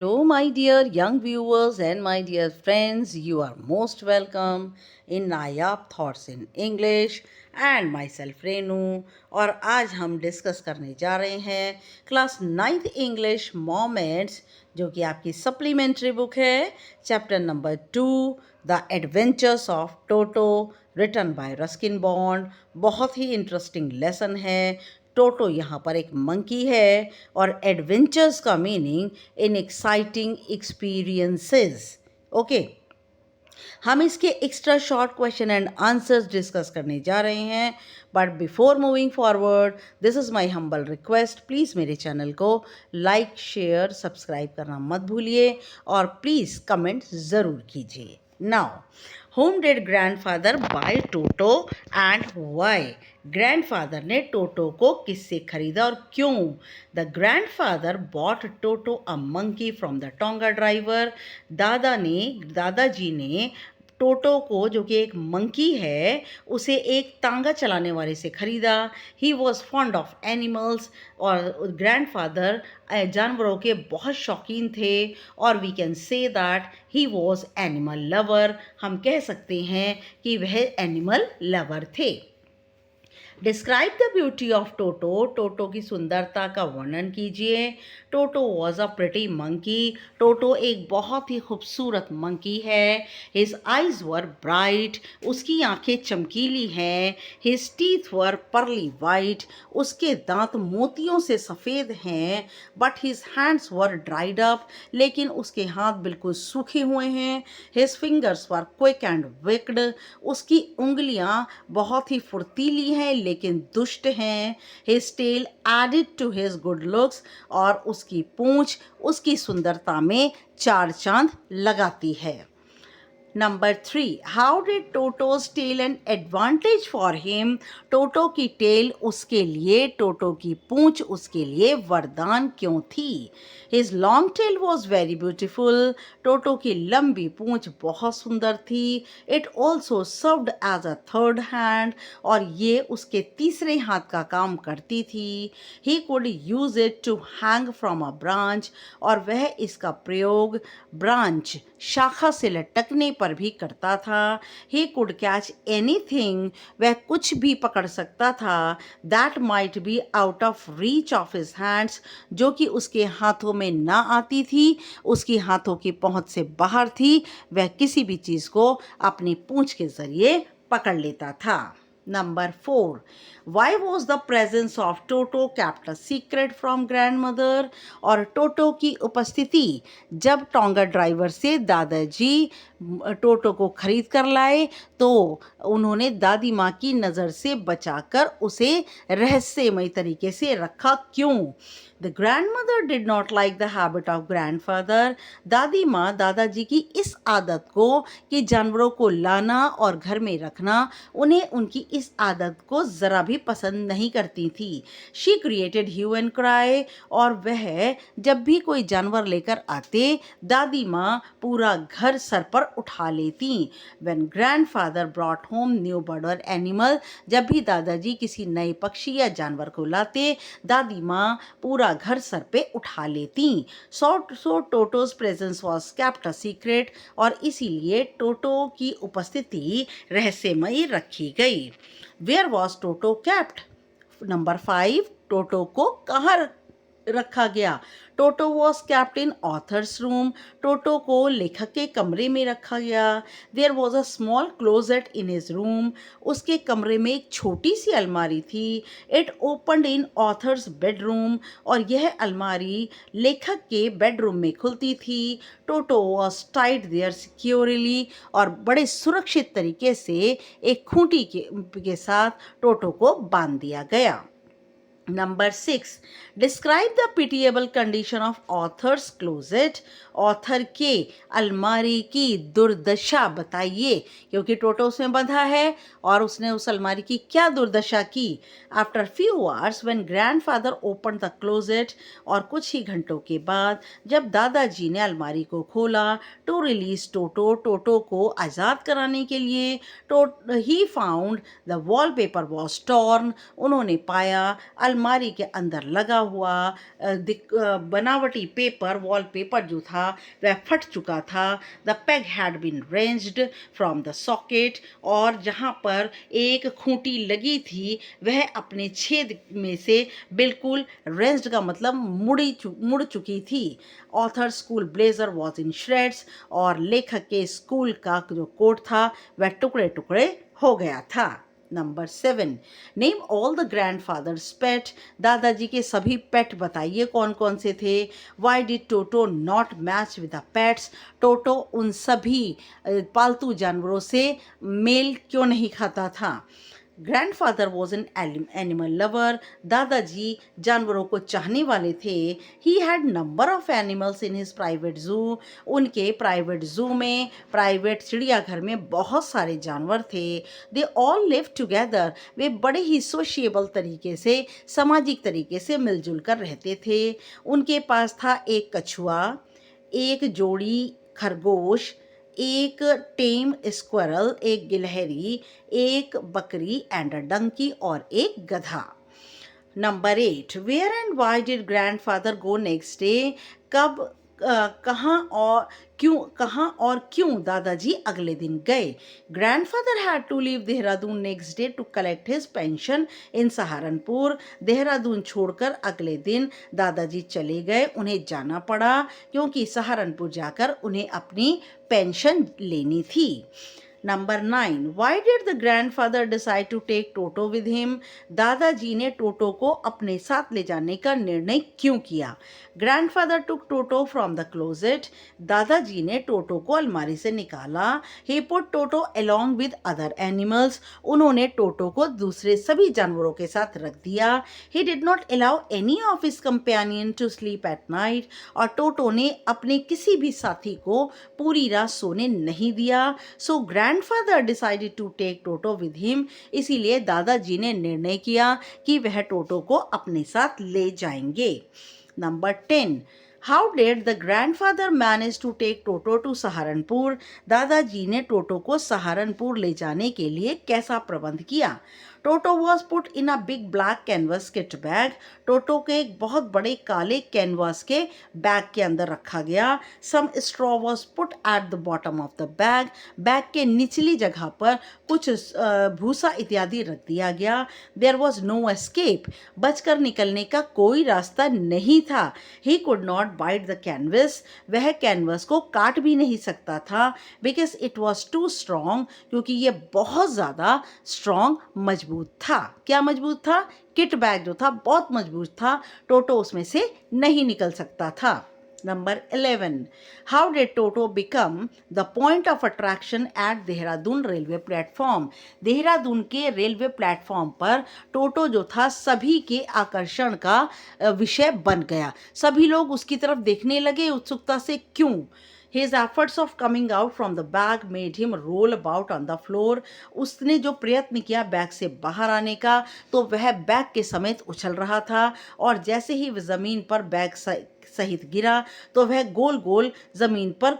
Hello, my dear young viewers and my dear friends. You are most welcome in Nayab thoughts in English and my self Renu. और आज हम discuss करने जा रहे हैं class 9th English moments, जो कि आपकी सप्लीमेंट्री बुक है। Chapter number 2, the adventures of Toto, written by Ruskin Bond. बहुत ही इंटरेस्टिंग लेसन है। टोटो यहाँ पर एक मंकी है और एडवेंचर्स का meaning in exciting experiences. Okay, हम इसके extra short question and answers discuss करने जा रहे हैं। But before moving forward, this is my humble request, please मेरे चैनल को लाइक शेयर सब्सक्राइब करना मत भूलिए और प्लीज़ कमेंट ज़रूर कीजिए। Now, whom did grandfather buy Toto and why? Grandfather ने टोटो को किससे खरीदा और क्यों? The grandfather bought Toto a monkey from the tonga driver. दादाजी ने टोटो को, जो कि एक मंकी है, उसे एक तांगा चलाने वाले से खरीदा। He was fond of animals, और ग्रैंडफादर जानवरों के बहुत शौकीन थे। और we can say that he was animal lover. हम कह सकते हैं कि वह एनिमल लवर थे। Describe the beauty of Toto, Toto की सुंदरता का वर्णन कीजिए। Toto was a pretty monkey, Toto एक बहुत ही खूबसूरत मंकी है। हिज आइज वर ब्राइट, उसकी आंखें चमकीली हैं। हिज टीथ वर परली वाइट, उसके दांत मोतियों से सफ़ेद हैं। But his hands were dried up, लेकिन उसके हाथ बिल्कुल सूखे हुए हैं। His fingers were quick and wicked, उसकी उंगलियां बहुत ही फुर्तीली हैं लेकिन दुष्ट हैं। His tail added to his good looks, और उसकी पूंछ उसकी सुंदरता में चार चांद लगाती है। Number 3, how did Toto's tail an advantage for him? Toto की टेल उसके लिए, टोटो की पूंछ उसके लिए वरदान क्यों थी? His long tail was very beautiful, Toto की लंबी पूंछ बहुत सुंदर थी। It also served as a third hand, और ये उसके तीसरे हाथ का काम करती थी। He could use it to hang from a branch, और वह इसका प्रयोग ब्रांच, शाखा से लटकने पर भी करता था। ही कुड कैच एनीथिंग, वह कुछ भी पकड़ सकता था। That might be out of reach of his hands, जो कि उसके हाथों में ना आती थी, उसकी हाथों की पहुंच से बाहर थी। वह किसी भी चीज़ को अपनी पूंछ के जरिए पकड़ लेता था। Number 4, Y was the presence of Toto kept a secret from grand mother? और टोटो की उपस्थिति जब टोंगा ड्राइवर से दादाजी टोटो को खरीद कर लाए, तो उन्होंने दादी माँ की नज़र से बचाकर उसे रहस्यमय तरीके से रखा। क्यों? The grand mother did not like the habit of grand father, दादी माँ दादाजी की इस आदत को कि जानवरों को लाना और घर में रखना, उन्हें उनकी इस आदत को ज़रा भी पसंद नहीं करती थी। She created hue and cry, और वह जब भी कोई जानवर लेकर आते, दादी माँ पूरा घर सर पर उठा लेती। When grandfather brought home new bird और एनिमल, जब भी दादाजी किसी नए पक्षी या जानवर को लाते, दादी माँ पूरा घर सर पे उठा लेती। So Toto's presence was kept a secret, और इसीलिए टोटो की उपस्थिति रहस्यमयी रखी गई। Where was Toto kept? Number 5, Toto को कहाँ रखा गया? Toto was kept in author's room, Toto को लेखक के कमरे में रखा गया। There was a small closet in his room, उसके कमरे में एक छोटी सी अलमारी थी। It opened in author's bedroom, और यह अलमारी लेखक के बेडरूम में खुलती थी। Toto was tied there securely, और बड़े सुरक्षित तरीके से एक खूंटी के साथ टोटो को बांध दिया गया। Number 6, describe the pitiable condition of authors closet, author के अलमारी की दुर्दशा बताइए, क्योंकि टोटो उसमें बंधा है और उसने उस अलमारी की क्या दुर्दशा की। After few hours when grandfather open the closet, और कुछ ही घंटों के बाद जब दादाजी ने अलमारी को खोला, टू रिलीज टोटो, टोटो को आज़ाद कराने के लिए, he found the wallpaper was torn, उन्होंने पाया अलमारी के अंदर लगा हुआ बनावटी पेपर वॉलपेपर जो था वह फट चुका था। The peg had been wrenched from the socket, और जहाँ पर एक खूंटी लगी थी वह अपने छेद में से बिल्कुल रेंज्ड का मतलब मुड़ चुकी थी। Author school blazer was in shreds, और लेखक के स्कूल का जो कोट था वह टुकड़े टुकड़े हो गया था। Number 7, name all the grandfather's pet. दादाजी के सभी पेट बताइए कौन कौन से थे। Why did Toto not match with the pets. Toto उन सभी पालतू जानवरों से मेल क्यों नहीं खाता था। Grandfather was an animal lover. दादाजी जानवरों को चाहने वाले थे। He had number of animals in his private जू। उनके प्राइवेट जू में, प्राइवेट चिड़ियाघर में बहुत सारे जानवर थे। They all live together. वे बड़े ही सोशिएबल तरीके से, सामाजिक तरीके से मिलजुल कर रहते थे। उनके पास था एक कछुआ, एक जोड़ी खरगोश, एक टेम स्क्वायरल, एक गिलहरी, एक बकरी एंड अ डंकी, और एक गधा। Number 8, where and why did grandfather go next day. कब, कहाँ और क्यों दादाजी अगले दिन गए। Grandfather had to leave Dehradun next day to collect his pension in Saharanpur. Dehradun छोड़कर अगले दिन दादाजी चले गए, उन्हें जाना पड़ा क्योंकि सहारनपुर जाकर उन्हें अपनी पेंशन लेनी थी। Number 9, why did the grandfather decide to take Toto with him. दादाजी ने टोटो को अपने साथ ले जाने का निर्णय क्यों किया। Grandfather took Toto from the closet. दादाजी ने टोटो को अलमारी से निकाला। He put Toto along with other animals. उन्होंने टोटो को दूसरे सभी जानवरों के साथ रख दिया। He did not allow any of his companion to sleep at night. और टोटो ने अपने किसी भी साथी को पूरी रात सोने नहीं दिया। So grandfather decided to take Toto with him. इसीलिए दादाजी ने निर्णय किया कि वह टोटो को अपने साथ ले जाएंगे। Number 10, how did the grandfather manage to take Toto to Saharanpur. दादाजी ने टोटो को सहारनपुर ले जाने के लिए कैसा प्रबंध किया। Toto was put in a big black canvas kit bag. Toto के एक बहुत बड़े काले कैनवास के बैग के अंदर रखा गया। Some straw was put at the bottom of the bag. Bag के निचली जगह पर कुछ भूसा इत्यादि रख दिया गया। There was no escape. बचकर निकलने का कोई रास्ता नहीं था। He could not bite the canvas. वह कैनवस को काट भी नहीं सकता था, because it was too strong, क्योंकि ये बहुत ज़्यादा स्ट्रॉन्ग मजबूत था। क्या मजबूत था? किट बैग जो था बहुत मजबूत था, टोटो उसमें से नहीं निकल सकता था। Number 11, how did Toto become the point of attraction at Dehradun railway platform. Dehradun के रेलवे प्लेटफॉर्म पर टोटो जो था सभी के आकर्षण का विषय बन गया। सभी लोग उसकी तरफ देखने लगे उत्सुकता से। क्यों? His efforts of coming out from the bag made him roll about on the floor. उसने जो प्रयत्न किया बैग से बाहर आने का, तो वह बैग के समेत उछल रहा था, और जैसे ही वह ज़मीन पर बैग सहित गिरा तो वह गोल गोल ज़मीन पर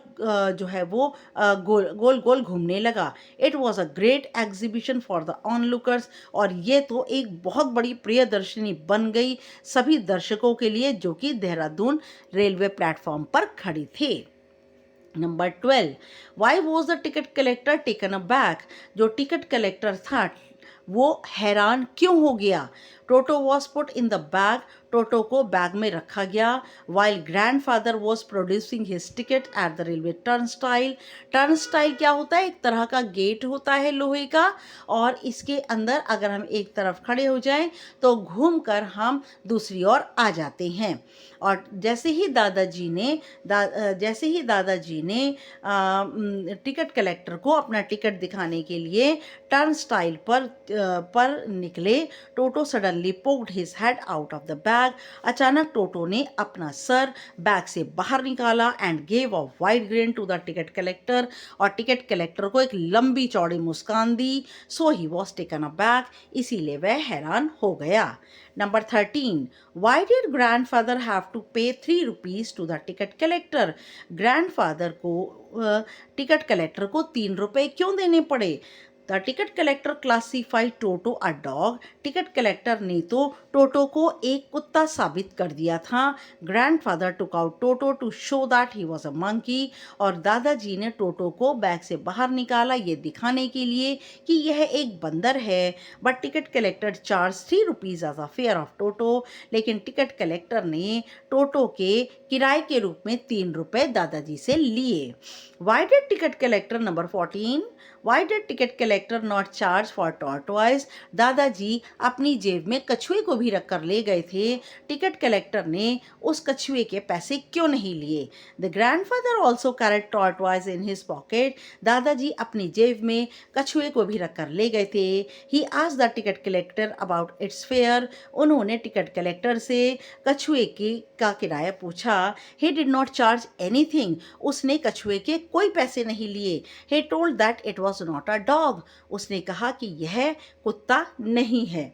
जो है वो गोल गोल घूमने लगा। It was a great exhibition for the onlookers. और ये तो एक बहुत बड़ी प्रियदर्शनी बन गई सभी दर्शकों के लिए जो कि देहरादून रेलवे प्लेटफॉर्म पर खड़ी थे। Number 12, why was the ticket collector taken aback. जो टिकट कलेक्टर था वो हैरान क्यों हो गया। Toto was put in the bag. Toto को बैग में रखा गया। While grandfather was producing his ticket at the railway turnstile. Turnstile क्या होता है? एक तरह का गेट होता है लोहे का, और इसके अंदर अगर हम एक तरफ खड़े हो जाएं तो घूमकर हम दूसरी ओर आ जाते हैं। और जैसे ही दादाजी ने टिकट कलेक्टर को अपना टिकट दिखाने के लिए टर्नस्टाइल पर निकले, Toto suddenly poked his head out of the bag. अचानक टोटो ने अपना सर बैग से बाहर निकाला and gave a wide grin to the ticket collector. और टिकट कलेक्टर को एक लंबी चौड़ी मुस्कान दी। So he was taken aback. इसीलिए वह हैरान हो गया। Number 13, why did grandfather have to pay 3 rupees to the ticket collector. Grandfather को टिकट कलेक्टर को 3 रुपये क्यों देने पड़े। The ticket collector classified toto a dog. Ticket collector ने तो टोटो को एक कुत्ता साबित कर दिया था। Grandfather took out Toto to show that he was a monkey. और दादाजी ने टोटो को बैग से बाहर निकाला ये दिखाने के लिए कि यह एक बंदर है। But ticket collector charge 3 rupees as a fare of Toto. लेकिन टिकट कलेक्टर ने टोटो के किराए के रूप में 3 रुपए दादाजी से लिए। Why did ticket collector number 14 Why did ticket collector not charge for tortoise? दादाजी अपनी जेब में कछुए को भी रख कर ले गए थे। टिकट कलेक्टर ने उस कछुए के पैसे क्यों नहीं लिए? The grandfather also carried tortoise in his pocket. दादाजी अपनी जेब में कछुए को भी रख कर ले गए थे। He asked the ticket collector about its fare. उन्होंने टिकट कलेक्टर से कछुए का किराया पूछा। He did not charge anything. उसने कछुए के कोई पैसे नहीं लिए। He told that it was not a dog. उसने कहा कि यह कुत्ता नहीं है।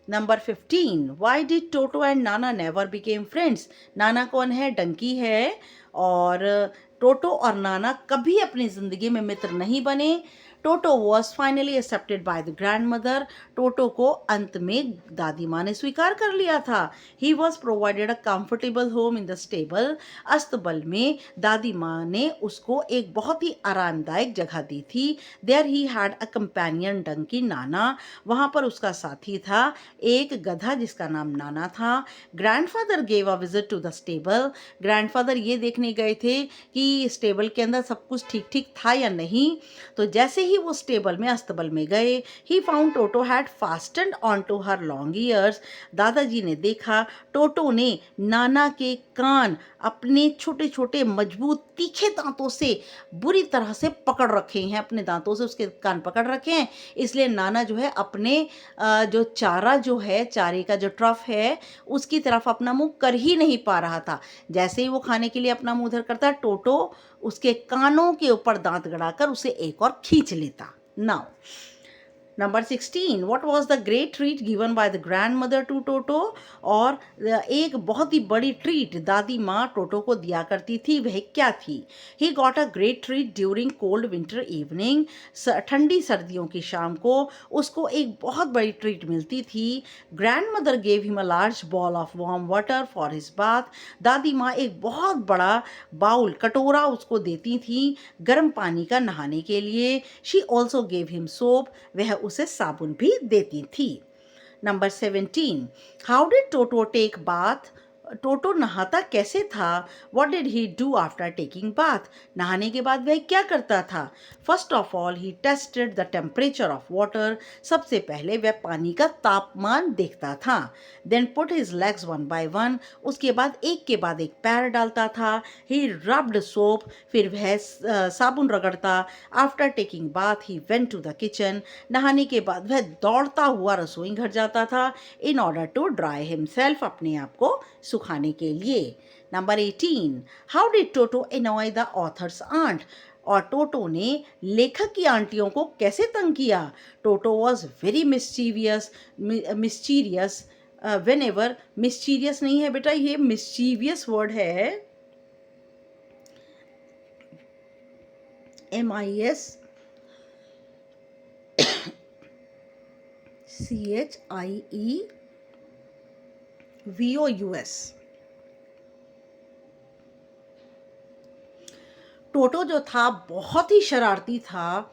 Number 15 Y did toto and Nana never became friends? नाना कौन है? डंकी है। और टोटो और नाना कभी अपनी ज़िंदगी में मित्र नहीं बने। Toto was finally accepted by the grandmother. Toto को अंत में दादी माँ ने स्वीकार कर लिया था। He was provided a comfortable home in the stable. अस्तबल में दादी माँ ने उसको एक बहुत ही आरामदायक जगह दी थी। There he had a companion donkey Nana. वहाँ पर उसका साथी था एक गधा जिसका नाम नाना था। Grandfather gave a visit to the stable. Grandfather ये देखने गए थे कि स्टेबल के अंदर सब कुछ ठीक ठीक था या नहीं। तो जैसे ही वो स्टेबल में अस्तबल में गए, he found Toto had fastened on to her long ears. दादाजी ने देखा टोटो ने नाना के कान अपने छोटे छोटे मजबूत तीखे दांतों से बुरी तरह से पकड़ रखे हैं। अपने दांतों से उसके कान पकड़ रखे हैं। इसलिए नाना जो है अपने जो चारा जो है, चारे का जो ट्रफ है, उसकी तरफ अपना मुंह कर ही नहीं पा रहा था। जैसे ही वो खाने के लिए अपना मुंह उधर करता, टोटो उसके कानों के ऊपर दांत गड़ाकर उसे एक और खींच लेता। Now number 16 what was the great treat given by the grandmother to Toto? और एक बहुत ही बड़ी ट्रीट दादी माँ टोटो को दिया करती थी, वह क्या थी? He got a great treat during cold winter evening. ठंडी सर्दियों की शाम को उसको एक बहुत बड़ी ट्रीट मिलती थी। Grand mother gave him a large ball of warm water for his bath. दादी माँ एक बहुत बड़ा बाउल, कटोरा उसको देती थी गर्म पानी का नहाने के लिए। She also gave him soap. वह उसे साबुन भी देती थी। Number 17 how did Toto take bath? Toto नहाता कैसे था? What did he do after taking bath? नहाने के बाद वह क्या करता था? First of all he tested the temperature of water. सबसे पहले वह पानी का तापमान देखता था। Then put his legs one by one. उसके बाद एक के बाद एक पैर डालता था। He rubbed soap. फिर वह साबुन रगड़ता। After taking bath he went to the kitchen. नहाने के बाद वह दौड़ता हुआ रसोई घर जाता था in order to dry himself, अपने आप को सुखाने के लिए। Number 18 how did Toto annoy the author's aunt? और टोटो ने लेखक की आंटियों को कैसे तंग किया? Toto was very mischievous whenever, mischievous नहीं है बेटा, ये मिस्चीवियस वर्ड है, MISCHIEVOUS। टोटो जो था बहुत ही शरारती था।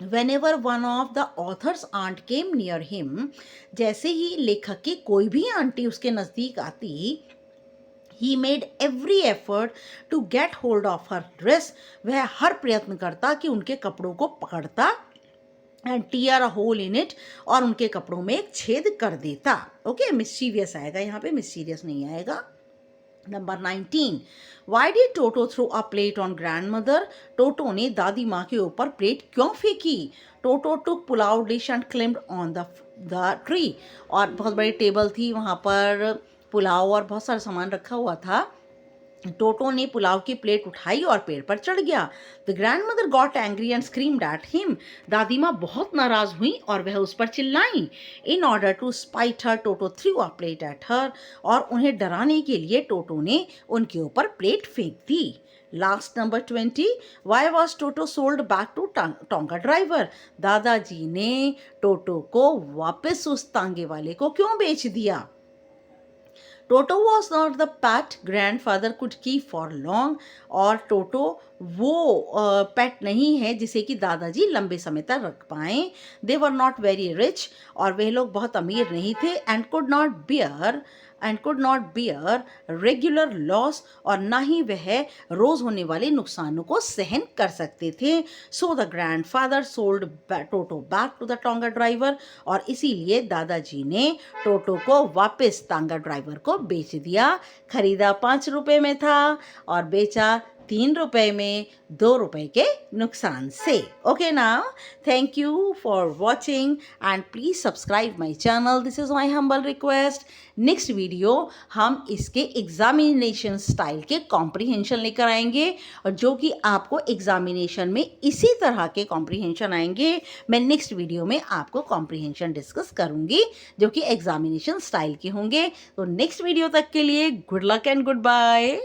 Whenever one of the author's aunt came near him, जैसे ही लेखक की कोई भी आंटी उसके नज़दीक आती, he made every effort to get hold of her dress. वह हर प्रयत्न करता कि उनके कपड़ों को पकड़ता and tear a hole in it, और उनके कपड़ों में एक छेद कर देता। ओके, मिस्चीवियस आएगा यहाँ पे, मिस्चीरियस नहीं आएगा। Number 19 why did Toto throw a plate on grandmother? Toto ने दादी माँ के ऊपर प्लेट क्यों फेंकी? Toto took pulao dish and climbed on the tree. और बहुत बड़ी टेबल थी, वहाँ पर पुलाव और बहुत सारा सामान रखा हुआ था। टोटो ने पुलाव की प्लेट उठाई और पेड़ पर चढ़ गया। The grand mother got angry and screamed at him. दादी माँ बहुत नाराज हुई और वह उस पर चिल्लाई। In order to spite her Toto threw a plate at her. और उन्हें डराने के लिए टोटो ने उनके ऊपर प्लेट फेंक दी। Last number 20, why was Toto sold back to tonga driver? दादाजी ने टोटो को वापस उस तांगे वाले को क्यों बेच दिया? Toto was not the PAT grand father could keep for long, और टोटो वो पेट नहीं है जिसे कि दादाजी लंबे समय तक रख पाएं. दे वर नॉट वेरी रिच, और वे लोग बहुत अमीर नहीं थे. And could not bear regular loss, और ना ही वह रोज होने वाले नुकसानों को सहन कर सकते थे. So the grandfather sold Toto back to the tonga driver, और इसीलिए दादाजी ने टोटो को वापस तांगा ड्राइवर को बेच दिया. खरीदा 5 रुपए में था और बेचा 3 रुपए में, 2 रुपए के नुकसान से. Okay now, thank you for watching and please subscribe my channel. This is my humble request. Next video हम इसके एग्जामिनेशन स्टाइल के कॉम्प्रीहेंशन लेकर आएंगे, और जो कि आपको एग्जामिनेशन में इसी तरह के कॉम्प्रीहेंशन आएंगे. मैं नेक्स्ट वीडियो में आपको कॉम्प्रीहेंशन डिस्कस करूंगी जो कि एग्जामिनेशन स्टाइल के होंगे. तो नेक्स्ट वीडियो तक के लिए good luck and good bye.